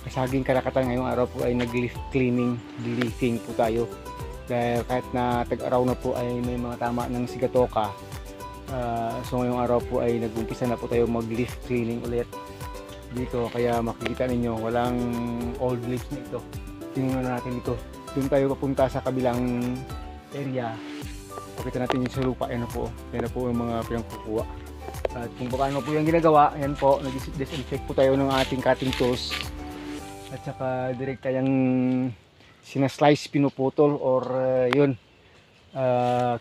kasaging karakatan ngayong araw po ay nag-leaf cleaning, leafing po tayo. Dahil kahit na tag-araw na po ay may mga tama ng sigatoka. So ngayong araw po ay nag-umpisa na po tayo mag-leaf cleaning ulit dito. Kaya makikita ninyo walang old leaves na ito. Tingnan natin ito. Doon tayo papunta sa kabilang area. Pakita natin yung sa lupa. Yan na po yung mga pinangkukuha. At kung paano po yung ginagawa, yan po, nag-disinfect po tayo ng ating cutting tools. At saka direkta yung sinaslice, pinuputol or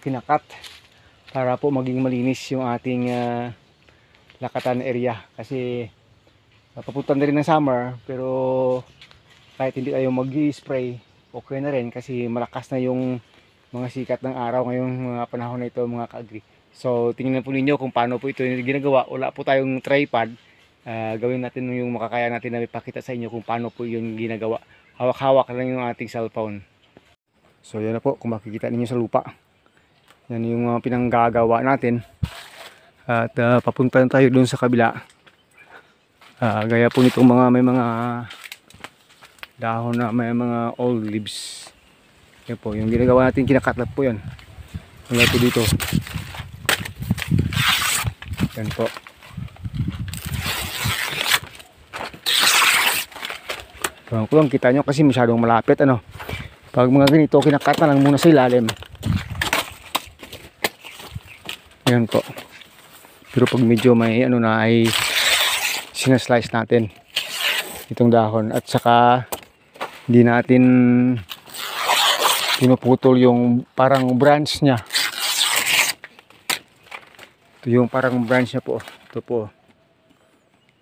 kinakat para po maging malinis yung ating lakatan area. Kasi papunta na rin ng summer, pero kahit hindi tayo mag-spray, okay na rin kasi malakas na yung mga sikat ng araw ngayong mga panahon na ito, mga ka-agri. So tingnan po ninyo kung paano po ito ginagawa. Wala po tayong tripod. Gawin natin yung makakaya natin na ipakita sa inyo kung paano po yung ginagawa. Hawak-hawak lang yung ating cellphone. So yan na po, kung makikita ninyo sa lupa, yan yung pinanggagawa natin. At papunta na tayo dun sa kabila. Gaya po nitong may mga dahon na may mga old leaves. Yan po, yung ginagawa natin, kinakatlat po yan. Wala po dito. Yan po. Kung lang kita nyo kasi masyadong malapit ano. Pag mga ganito, kinakat na lang muna sa ilalim. Yan po. Pero pag medyo may ano na ay sinaslice natin itong dahon. At saka hindi natin pinuputol yung parang branch nya. Ito yung parang branch nya po. Ito po.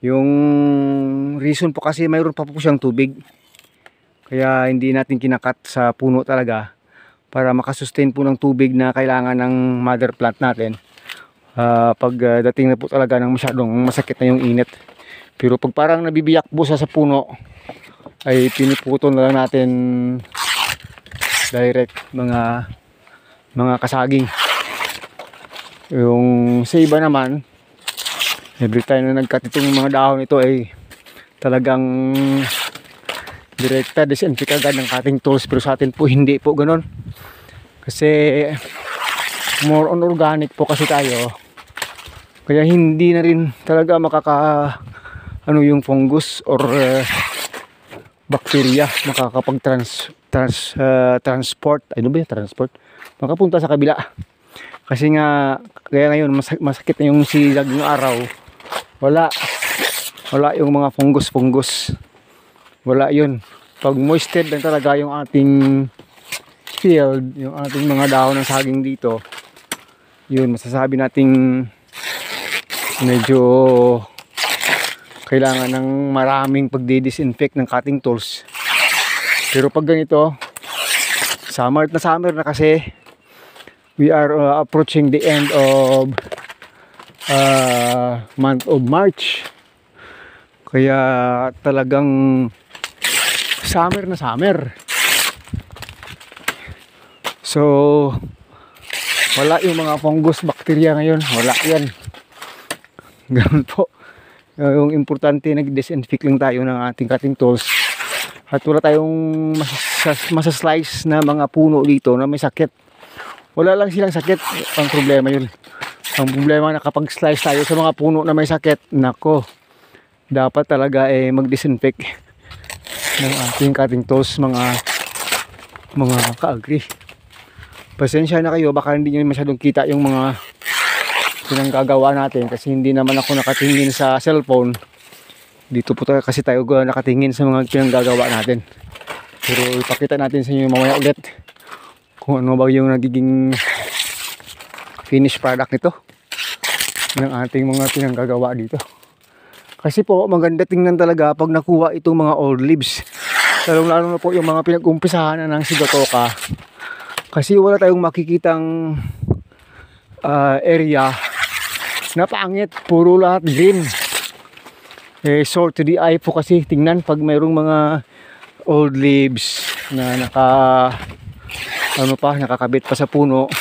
Yung reason po kasi mayroon pa po siyang tubig. Kaya hindi natin kinakat sa puno talaga para makasustain po ng tubig na kailangan ng mother plant natin. Pag dating na po talaga ng masyadong masakit na yung init. Pero pag parang nabibiyak busa sa puno, ay piniputol na lang natin direct mga kasaging. Yung sa iba naman, every time na nagkat itong mga dahon ito ay talagang direkta disinfect agad ng cutting tools. Pero sa atin po hindi po ganun. Kasi more on organic po kasi tayo. Kaya hindi na rin talaga yung fungus or bacteria makakapag-transport. Ano ba yung transport? Makapunta sa kabila. Kasi nga, kaya ngayon masakit na yung silag ng araw. Wala yung mga fungus. Wala yun. Pag moisted lang talaga yung ating field, yung ating mga dahon ng saging dito, yun, masasabi nating medyo kailangan ng maraming pagdi-disinfect ng cutting tools. Pero pag ganito, summer na kasi, we are approaching the end of month of March. Kaya talagang summer na summer. So wala yung mga fungus, bacteria ngayon. Wala yan. Ganun po. Yung importante, nag-disinfect lang tayo ng ating cutting tools. At wala tayong masaslice na mga puno dito na may sakit. Wala lang silang sakit. Ang problema yun. Ang problema na kapag slice tayo sa mga puno na may sakit, nako, dapat talaga mag-disinfect ng ating cutting tools, mga ka-agri. Pasensya na kayo, baka hindi nyo masyadong kita yung mga pinanggagawa natin kasi hindi naman ako nakatingin sa cellphone. Dito po tayo kasi tayo nakatingin sa mga pinanggagawa natin. Pero ipakita natin sa inyo mamaya ulit kung ano ba yung nagiging finished product nito ng ating mga pinanggagawa dito. Kasi po maganda tingnan talaga pag nakuha itong mga old leaves. Lalo na po yung mga pinag-umpisahan na ng sigatoka. Kasi wala tayong makikitang area na pangit, puro lahat green. Short to the eye po kasi tingnan pag mayroong mga old leaves na nakakabit pa sa puno.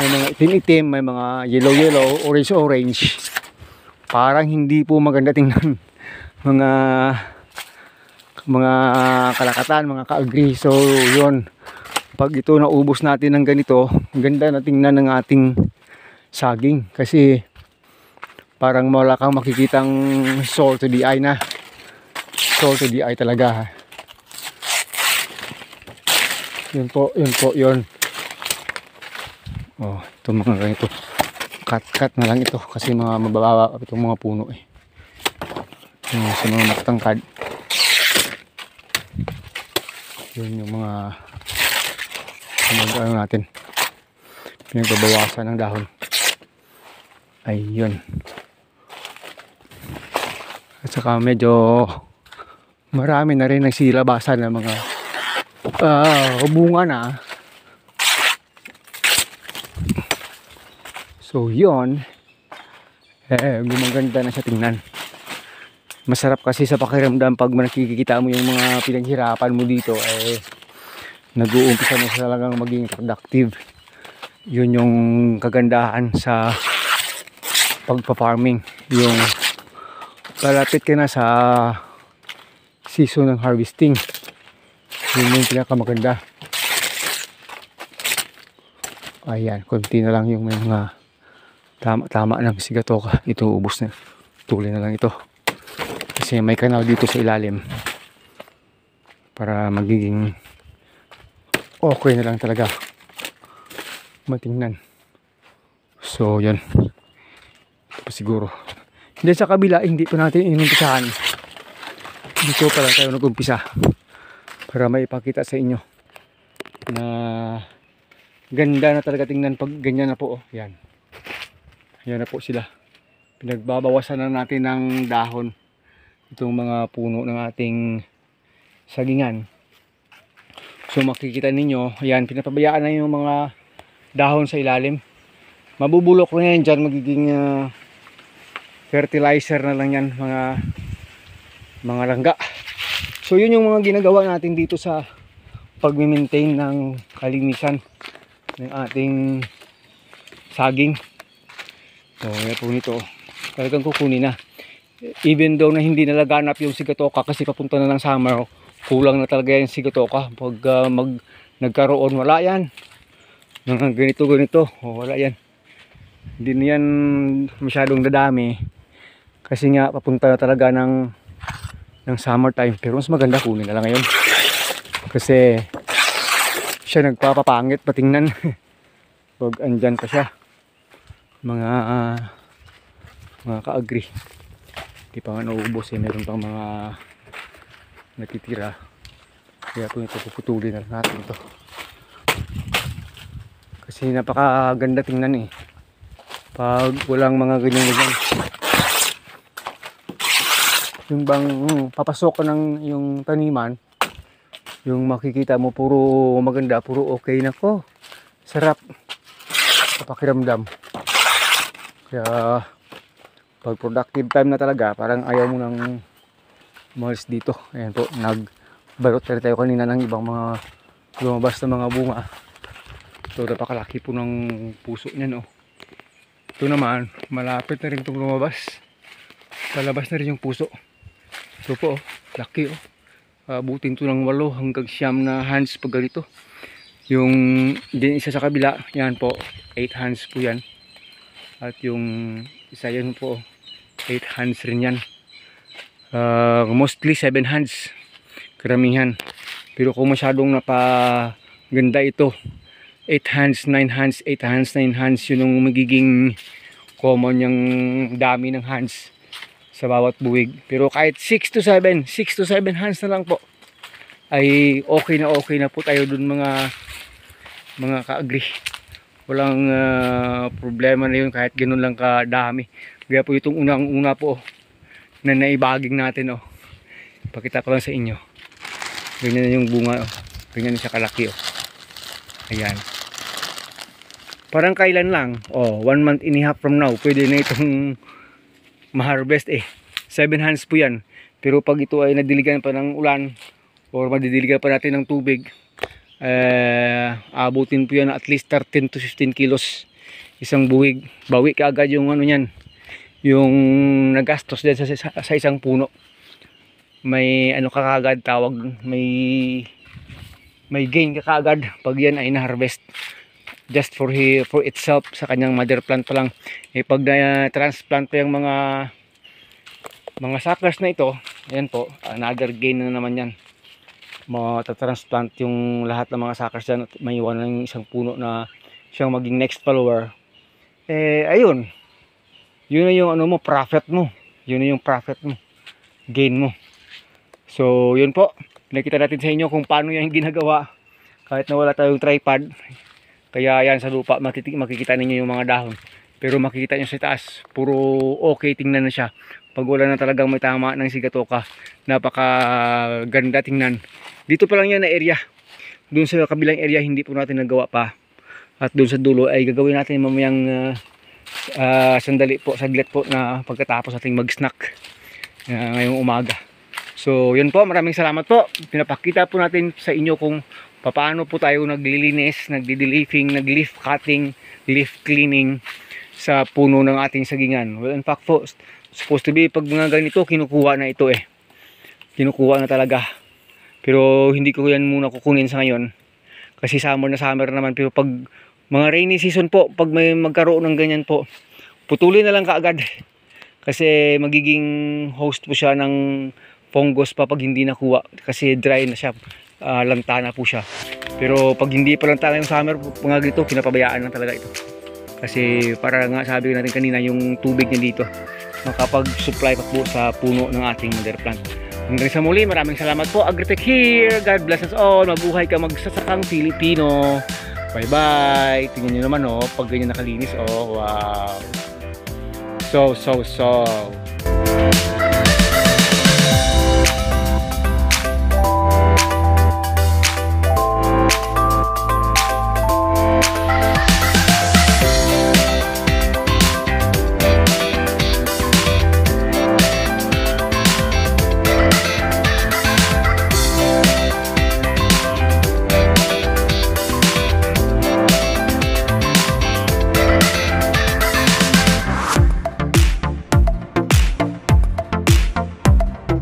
May mga itim-itim, may mga yellow-yellow, orange-orange. Parang hindi po maganda tingnan. Mga mga kalakatan, mga ka-agree. So yun, pag ito naubos natin ng ganito, ang ganda na tingnan ng ating saging kasi parang wala kang makikitang sore to the eye na. Sore to the eye talaga. Yun po, yun. Oh, ito mga ganito. Cut na lang ito kasi mga mababa itong mga puno eh. Yung sa mga matangkad. Yun yung mga ano natin. Pinagbabawasan ng dahon. Ayun. At saka medyo marami na rin nagsilabasan ng mga bunga na. So yun, gumaganda na siya tingnan. Masarap kasi sa pakiramdam pag nakikita mo yung mga pinaghirapan mo dito nag-uumpisa na siya talagang maging productive. Yun yung kagandahan sa pagpa-farming, yung palapit ka na sa season ng harvesting. Yun yung pinakamaganda. Ayan, konti na lang yung may mga tama ng sigatoka. Ito ubos na, tuloy na lang ito kasi may kanal dito sa ilalim para magiging okay na lang talaga matingnan. So yun, siguro hindi sa kabila, hindi pa natin inumpisahan. Dito pa lang tayo nag-umpisa para maipakita sa inyo na ganda na talaga tingnan pag ganyan na po. Yan na po sila. Pinagbabawasan na natin ng dahon itong mga puno ng ating sagingan. So makikita ninyo, yan, pinapabayaan na yung mga dahon sa ilalim. Mabubulok na yan dyan, magiging fertilizer na lang yan, mga langga. So yun yung mga ginagawa natin dito sa pag-maintain ng kalinisan ng ating saging. So yan po nito, talagang kukunin na. Even though na hindi nalaganap yung sigatoka kasi papunta na ng summer, kulang na talaga yung sigatoka. Pag nagkaroon, wala yan. Ganito, wala yan. Hindi na yan masyadong dadami. Kasi nga papunta na talaga ng summer time. Pero mas maganda kunin na lang ngayon. Kasi siya nagpapapangit patingnan. Pag andyan pa siya. Mga ka-agree. Hindi pa nga naubos eh. Meron pang mga natitira. Kaya po ito puputulin na natin ito. Kasi napakaganda tingnan eh. Pag walang mga ganyan. Yung bang papasok ka ng yung taniman, yung makikita mo puro maganda, puro okay na ko. Sarap sa pakiramdam. Kaya pag productive time na talaga, parang ayaw mo nang umalis dito. Ayan po, nagbalot na tayo kanina ng ibang mga lumabas na mga bunga. Ito, napakalaki po ng puso niyan, oh. Ito naman, malapit na rin itong lumabas. Palabas na rin yung puso. Ito po, oh, laki, oh. Abutin ito ng 8 hanggang 9 na hands pag ganito. Yung din isa sa kabila, yan po, 8 hands po yan. At yung isa yan po, 8 hands rin yan. Mostly 7 hands karamihan. Pero kung masyadong napaganda ito, 8 hands, 9 hands, 8 hands, 9 hands, yun yung magiging common yung dami ng hands sa bawat buwig. Pero kahit 6 to 7 hands na lang po ay okay na po tayo dun mga ka-agree. Walang problema na yun kahit ganun lang kadami. Kaya po itong unang-una po na naibaging natin, oh. Pakita ko lang sa inyo. Ganyan na yung bunga, oh. Ganyan na siya kalaki, oh. Ayan. Parang kailan lang, 1 month and a half from now, pwede na itong ma-harvest eh. 7 hands po yan. Pero pag ito ay nadiligan pa ng ulan or madidiligan pa natin ng tubig, abutin po yan at least 13 to 15 kilos isang buwig. Bawi kaagad yung ano yan, yung nagastos dyan sa isang puno. may ano ka kagad tawag, may gain ka kagad pag yan ay na-harvest just for itself sa kanyang mother plant pa lang. Pag na-transplant pa yung mga suckers na ito, ayan po, another gain na naman yan. Matatransplant yung lahat ng mga suckers dyan at may iwan ng isang puno na siyang maging next follower. Ayun, yun na yung ano mo, profit mo, yun na yung profit mo, gain mo. So yun po, nakita natin sa inyo kung paano yan ginagawa kahit na wala tayong tripod. Kaya yan sa lupa makikita ninyo yung mga dahon, pero makikita nyo sa taas puro okay, tingnan na siya. Pag wala na talagang may tama ng sigatoka, napaka ganda tingnan. Dito pa lang yan na area, dun sa kabilang area hindi po natin nagawa pa, at dun sa dulo ay gagawin natin mamayang saglit po na pagkatapos nating mag snack ngayong umaga. So yun po, maraming salamat po. Pinapakita po natin sa inyo kung paano po tayo naglilinis, nagdi-leafing, nag-leaf cutting, leaf cleaning sa puno ng ating sagingan. Well, in fact po, supposed to be pag mga ganito kinukuha na ito kinukuha na talaga, pero hindi ko yan muna kukunin sa ngayon kasi summer na summer naman. Pero pag mga rainy season po, pag may magkaroon ng ganyan po, putulin na lang kaagad kasi magiging host po siya ng fungus pa pag hindi nakuha, kasi dry na siya, lantana po siya. Pero pag hindi pa lantana yung summer, mga ganito pinapabayaan lang talaga ito, kasi para nga sabi natin kanina, yung tubig niya dito makapag-supply pa po sa puno ng ating mother plant. Hanggang sa muli, maraming salamat po. Agritech here. God bless us all. Mabuhay ka magsasakang Pilipino. Bye bye. Tingnan nyo naman pag ganyan nakalinis, wow. So